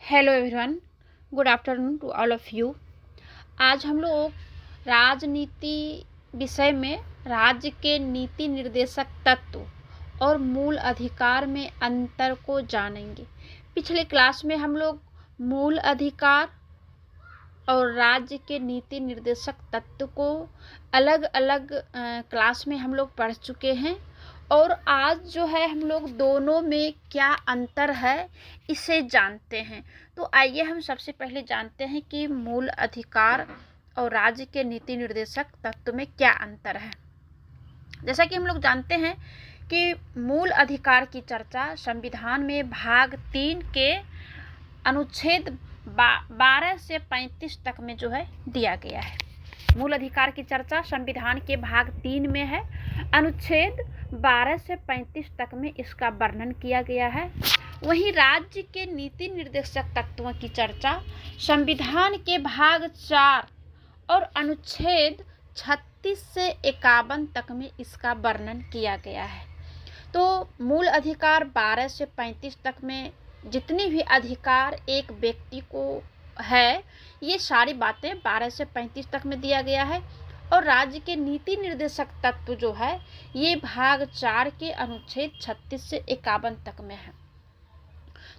Hello everyone, good afternoon to all of you. आज हम लोग राजनीति विषय में राज्य के नीति निर्देशक तत्व और मूल अधिकार में अंतर को जानेंगे। पिछले क्लास में हम लोग मूल अधिकार और राज्य के नीति निर्देशक तत्व को अलग अलग क्लास में हम लोग पढ़ चुके हैं और आज जो है हम लोग दोनों में क्या अंतर है इसे जानते हैं। तो आइए हम सबसे पहले जानते हैं कि मूल अधिकार और राज्य के नीति निर्देशक तत्व में क्या अंतर है। जैसा कि हम लोग जानते हैं कि मूल अधिकार की चर्चा संविधान में भाग 3 के अनुच्छेद 12 से 35 तक में जो है दिया गया है। मूल अधिकार की चर्चा संविधान के भाग 3 में है, अनुच्छेद 12 से 35 तक में इसका वर्णन किया गया है। वहीं राज्य के नीति निर्देशक तत्वों की चर्चा संविधान के भाग 4 और अनुच्छेद 36 से 51 तक में इसका वर्णन किया गया है। तो मूल अधिकार 12 से 35 तक में जितनी भी अधिकार एक व्यक्ति को है, ये सारी बातें 12 से 35 तक में दिया गया है। और राज्य के नीति निर्देशक तत्व जो है ये भाग 4 के अनुच्छेद 36 से 51 तक में है।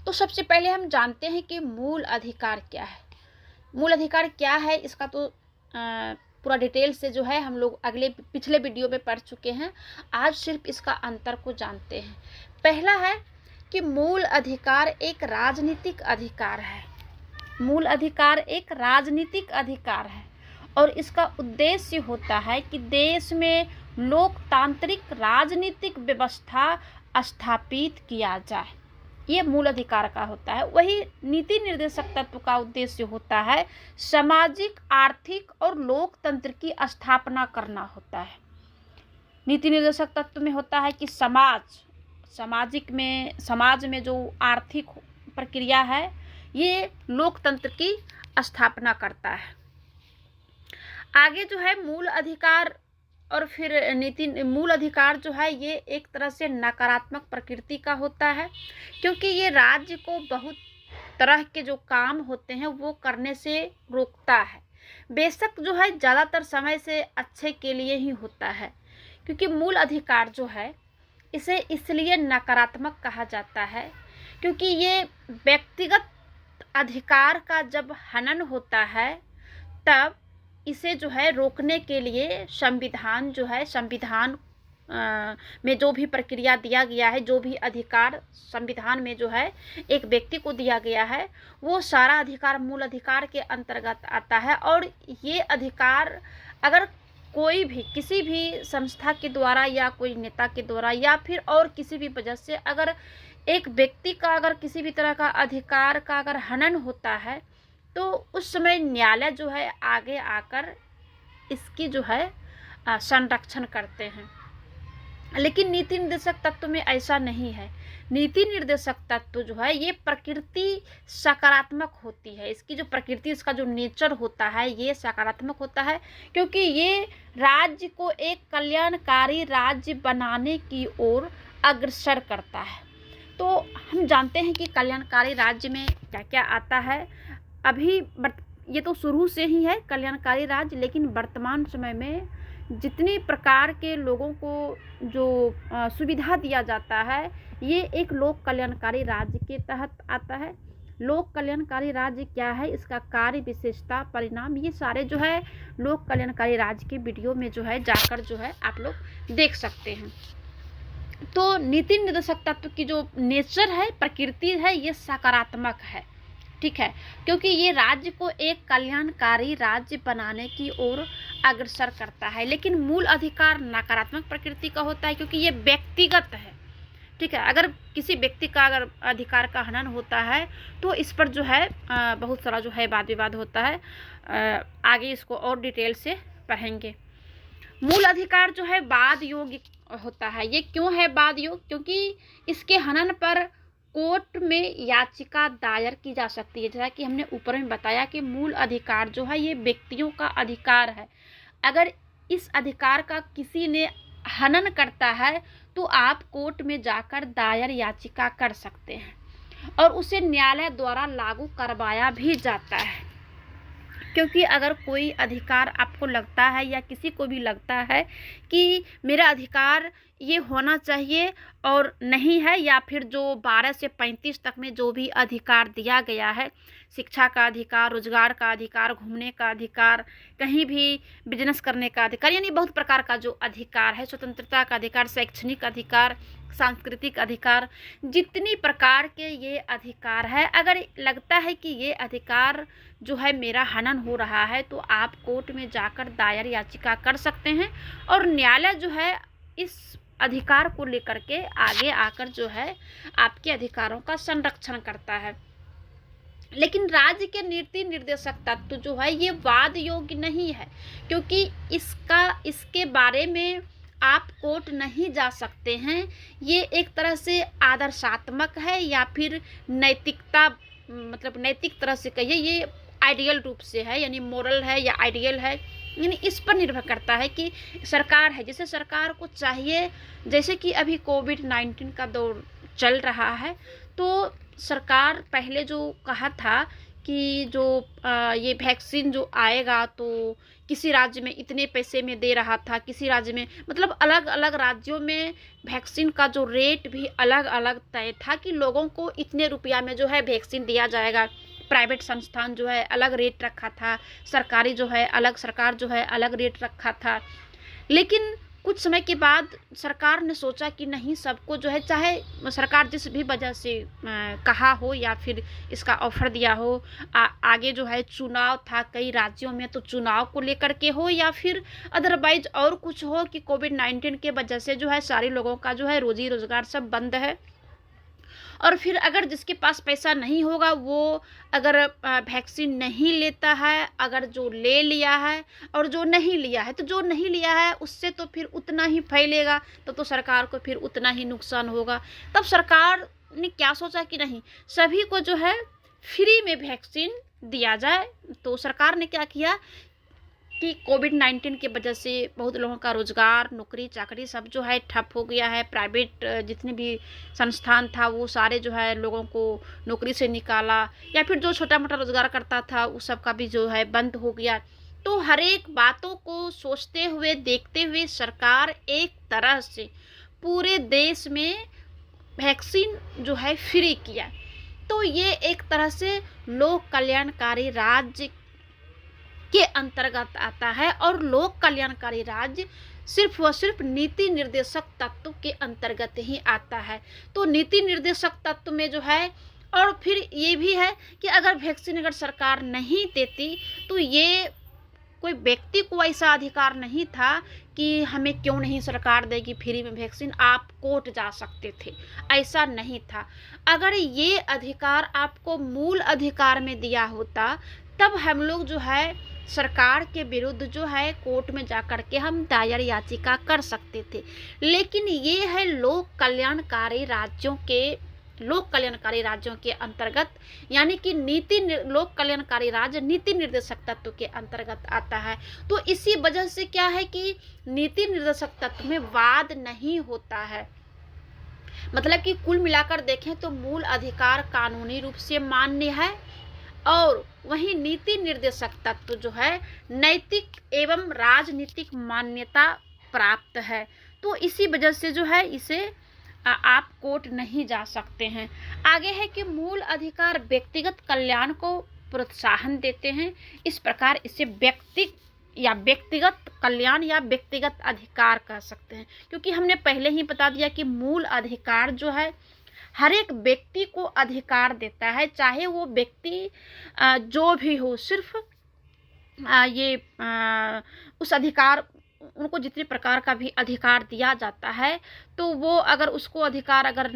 तो सबसे पहले हम जानते हैं कि मूल अधिकार क्या है। मूल अधिकार क्या है इसका तो पूरा डिटेल से जो है हम लोग पिछले वीडियो में पढ़ चुके हैं। आज सिर्फ इसका अंतर को जानते हैं। पहला है कि मूल अधिकार एक राजनीतिक अधिकार है। मूल अधिकार एक राजनीतिक अधिकार है और इसका उद्देश्य होता है कि देश में लोकतांत्रिक राजनीतिक व्यवस्था स्थापित किया जाए। ये मूल अधिकार का होता है। वही नीति निर्देशक तत्व का उद्देश्य होता है सामाजिक, आर्थिक और लोकतंत्र की स्थापना करना होता है। नीति निर्देशक तत्व में होता है कि समाज में जो आर्थिक प्रक्रिया है ये लोकतंत्र की स्थापना करता है। आगे जो है मूल अधिकार और फिर मूल अधिकार जो है ये एक तरह से नकारात्मक प्रकृति का होता है, क्योंकि ये राज्य को बहुत तरह के जो काम होते हैं वो करने से रोकता है। बेशक जो है ज़्यादातर समय से अच्छे के लिए ही होता है, क्योंकि मूल अधिकार जो है इसे इसलिए नकारात्मक कहा जाता है क्योंकि ये व्यक्तिगत अधिकार का जब हनन होता है तब इसे जो है रोकने के लिए संविधान में जो भी प्रक्रिया दिया गया है, जो भी अधिकार संविधान में जो है एक व्यक्ति को दिया गया है, वो सारा अधिकार मूल अधिकार के अंतर्गत आता है। और ये अधिकार अगर कोई भी किसी भी संस्था के द्वारा या कोई नेता के द्वारा या फिर और किसी भी वजह से अगर एक व्यक्ति का अगर किसी भी तरह का अधिकार का अगर हनन होता है तो उस समय न्यायालय जो है आगे आकर इसकी जो है संरक्षण करते हैं। लेकिन नीति निर्देशक तत्व में ऐसा नहीं है। नीति निर्देशक तत्व जो है ये प्रकृति सकारात्मक होती है। इसकी जो प्रकृति, इसका जो नेचर होता है ये सकारात्मक होता है, क्योंकि ये राज्य को एक कल्याणकारी राज्य बनाने की ओर अग्रसर करता है। तो हम जानते हैं कि कल्याणकारी राज्य में क्या क्या आता है। अभी ये तो शुरू से ही है कल्याणकारी राज्य, लेकिन वर्तमान समय में जितनी प्रकार के लोगों को जो सुविधा दिया जाता है ये एक लोक कल्याणकारी राज्य के तहत आता है। लोक कल्याणकारी राज्य क्या है, इसका कार्य, विशेषता, परिणाम, ये सारे जो है लोक कल्याणकारी राज्य के वीडियो में जो है जाकर जो है आप लोग देख सकते हैं। तो नीति निर्देशक तत्व की जो नेचर है, प्रकृति है, ये सकारात्मक है, ठीक है, क्योंकि ये राज्य को एक कल्याणकारी राज्य बनाने की ओर अग्रसर करता है। लेकिन मूल अधिकार नकारात्मक प्रकृति का होता है, क्योंकि ये व्यक्तिगत है, ठीक है। अगर किसी व्यक्ति का अगर अधिकार का हनन होता है तो इस पर जो है बहुत सारा जो है वाद विवाद होता है। आगे इसको और डिटेल से पढ़ेंगे। मूल अधिकार जो है वाद योग्य होता है। ये क्यों है वाद योग्य? क्योंकि इसके हनन पर कोर्ट में याचिका दायर की जा सकती है। जैसा कि हमने ऊपर में बताया कि मूल अधिकार जो है ये व्यक्तियों का अधिकार है। अगर इस अधिकार का किसी ने हनन करता है तो आप कोर्ट में जाकर दायर याचिका कर सकते हैं। और उसे न्यायालय द्वारा लागू करवाया भी जाता है। क्योंकि अगर कोई अधिकार आपको लगता है या किसी को भी लगता है कि मेरा अधिकार ये होना चाहिए और नहीं है, या फिर जो 12 से 35 तक में जो भी अधिकार दिया गया है, शिक्षा का अधिकार, रोजगार का अधिकार, घूमने का अधिकार, कहीं भी बिजनेस करने का अधिकार, यानी बहुत प्रकार का जो अधिकार है, स्वतंत्रता का अधिकार, शैक्षणिक अधिकार, सांस्कृतिक अधिकार, जितनी प्रकार के ये अधिकार है, अगर लगता है कि ये अधिकार जो है मेरा हनन हो रहा है, तो आप कोर्ट में जाकर दायर याचिका कर सकते हैं और न्यायालय जो है इस अधिकार को लेकर के आगे आकर जो है आपके अधिकारों का संरक्षण करता है। लेकिन राज्य के नीति निर्देशक तत्व जो है ये वाद योग्य नहीं है, क्योंकि इसके बारे में आप कोर्ट नहीं जा सकते हैं। ये एक तरह से आदर्शात्मक है या फिर नैतिकता, मतलब नैतिक तरह से कहिए, ये आइडियल रूप से है, यानी मोरल है या आइडियल है, यानी इस पर निर्भर करता है कि सरकार है, जैसे सरकार को चाहिए, जैसे कि अभी कोविड-19 का दौर चल रहा है, तो सरकार पहले जो कहा था कि जो ये वैक्सीन जो आएगा तो किसी राज्य में इतने पैसे में दे रहा था, किसी राज्य में, मतलब अलग अलग राज्यों में वैक्सीन का जो रेट भी अलग अलग तय था कि लोगों को इतने रुपया में जो है वैक्सीन दिया जाएगा। प्राइवेट संस्थान जो है अलग रेट रखा था, सरकारी जो है अलग, सरकार जो है अलग रेट रखा था। लेकिन कुछ समय के बाद सरकार ने सोचा कि नहीं, सबको जो है, चाहे सरकार जिस भी वजह से कहा हो या फिर इसका ऑफर दिया हो, आगे जो है चुनाव था कई राज्यों में, तो चुनाव को लेकर के हो या फिर अदरवाइज और कुछ हो कि कोविड-19 के वजह से जो है सारे लोगों का जो है रोजी रोजगार सब बंद है, और फिर अगर जिसके पास पैसा नहीं होगा वो अगर वैक्सीन नहीं लेता है, अगर जो ले लिया है और जो नहीं लिया है, तो जो नहीं लिया है उससे तो फिर उतना ही फैलेगा, तो सरकार को फिर उतना ही नुकसान होगा। तब सरकार ने क्या सोचा कि नहीं, सभी को जो है फ्री में वैक्सीन दिया जाए। तो सरकार ने क्या किया कि कोविड-19 की वजह से बहुत लोगों का रोजगार, नौकरी चाकरी सब जो है ठप हो गया है। प्राइवेट जितने भी संस्थान था वो सारे जो है लोगों को नौकरी से निकाला, या फिर जो छोटा मोटा रोजगार करता था उस सब का भी जो है बंद हो गया। तो हर एक बातों को सोचते हुए, देखते हुए सरकार एक तरह से पूरे देश में वैक्सीन जो है फ्री किया। तो ये एक तरह से लोक कल्याणकारी राज्य के अंतर्गत आता है, और लोक कल्याणकारी राज्य सिर्फ व सिर्फ नीति निर्देशक तत्व के अंतर्गत ही आता है। तो नीति निर्देशक तत्व में जो है, और फिर ये भी है कि अगर वैक्सीन अगर सरकार नहीं देती तो ये कोई व्यक्ति को ऐसा अधिकार नहीं था कि हमें क्यों नहीं सरकार देगी फ्री में वैक्सीन, आप कोर्ट जा सकते थे, ऐसा नहीं था। अगर ये अधिकार आपको मूल अधिकार में दिया होता तब हम लोग जो है सरकार के विरुद्ध जो है कोर्ट में जा कर के हम दायर याचिका कर सकते थे। लेकिन ये है लोक कल्याणकारी राज्यों के अंतर्गत, यानी कि लोक कल्याणकारी राज्य नीति निर्देशक तत्व के अंतर्गत आता है। तो इसी वजह से क्या है कि नीति निर्देशक तत्व में वाद नहीं होता है। मतलब कि कुल मिलाकर देखें तो मूल अधिकार कानूनी रूप से मान्य है, और वहीं नीति निर्देशक तत्व जो है नैतिक एवं राजनीतिक मान्यता प्राप्त है। तो इसी वजह से जो है इसे आप कोर्ट नहीं जा सकते हैं। आगे है कि मूल अधिकार व्यक्तिगत कल्याण को प्रोत्साहन देते हैं, इस प्रकार इसे व्यक्तिगत कल्याण या व्यक्तिगत अधिकार कह सकते हैं। क्योंकि हमने पहले ही बता दिया कि मूल अधिकार जो है हर एक व्यक्ति को अधिकार देता है, चाहे वो व्यक्ति जो भी हो, सिर्फ उस अधिकार, उनको जितने प्रकार का भी अधिकार दिया जाता है, तो वो अगर उसको अधिकार अगर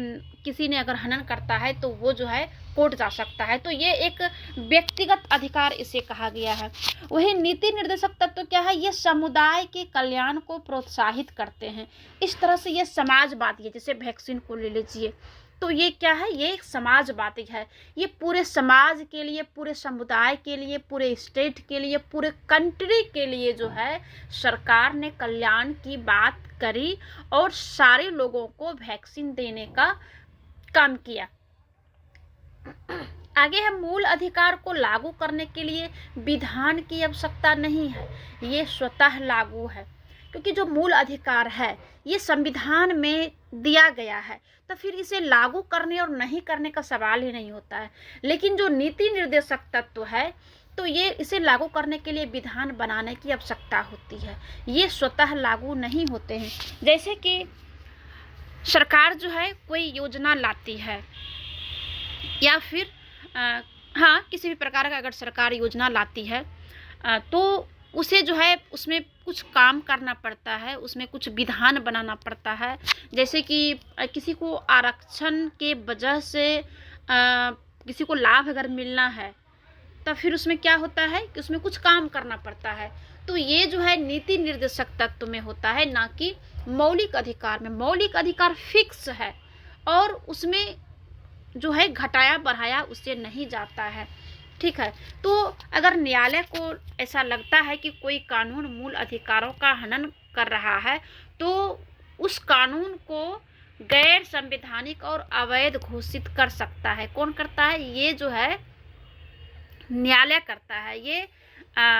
किसी ने अगर हनन करता है तो वो जो है कोर्ट जा सकता है। तो ये एक व्यक्तिगत अधिकार इसे कहा गया है। वही नीति निर्देशक तत्व क्या है, ये समुदाय के कल्याण को प्रोत्साहित करते हैं। इस तरह से ये समाजवादी है। जैसे वैक्सीन को ले लीजिए, तो ये क्या है, ये एक समाजवादी है। ये पूरे समाज के लिए, पूरे समुदाय के लिए, पूरे स्टेट के लिए, पूरे कंट्री के लिए जो है सरकार ने कल्याण की बात करी और सारे लोगों को वैक्सीन देने का काम किया। आगे है, मूल अधिकार को लागू करने के लिए विधान की आवश्यकता नहीं है, ये स्वतः लागू है। क्योंकि जो मूल अधिकार है ये संविधान में दिया गया है, तो फिर इसे लागू करने और नहीं करने का सवाल ही नहीं होता है। लेकिन जो नीति निर्देशक तत्व है, तो ये इसे लागू करने के लिए विधान बनाने की आवश्यकता होती है, ये स्वतः लागू नहीं होते हैं। जैसे कि सरकार जो है कोई योजना लाती है, या फिर हाँ, किसी भी प्रकार का अगर सरकार योजना लाती है तो उसे जो है उसमें कुछ काम करना पड़ता है, उसमें कुछ विधान बनाना पड़ता है। जैसे कि किसी को आरक्षण के वजह से किसी को लाभ अगर मिलना है, तो फिर उसमें क्या होता है कि उसमें कुछ काम करना पड़ता है। तो ये जो है नीति निर्देशक तत्व में होता है, ना कि मौलिक अधिकार में। मौलिक अधिकार फिक्स है और उसमें जो है घटाया बढ़ाया उससे नहीं जाता है। ठीक है, तो अगर न्यायालय को ऐसा लगता है कि कोई कानून मूल अधिकारों का हनन कर रहा है, तो उस कानून को गैर संवैधानिक और अवैध घोषित कर सकता है। कौन करता है? ये जो है न्यायालय करता है, ये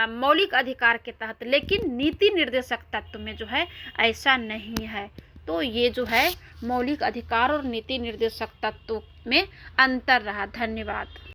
मौलिक अधिकार के तहत। लेकिन नीति निर्देशक तत्व में जो है ऐसा नहीं है। तो ये जो है मौलिक अधिकार और नीति निर्देशक तत्व में अंतर रहा। धन्यवाद।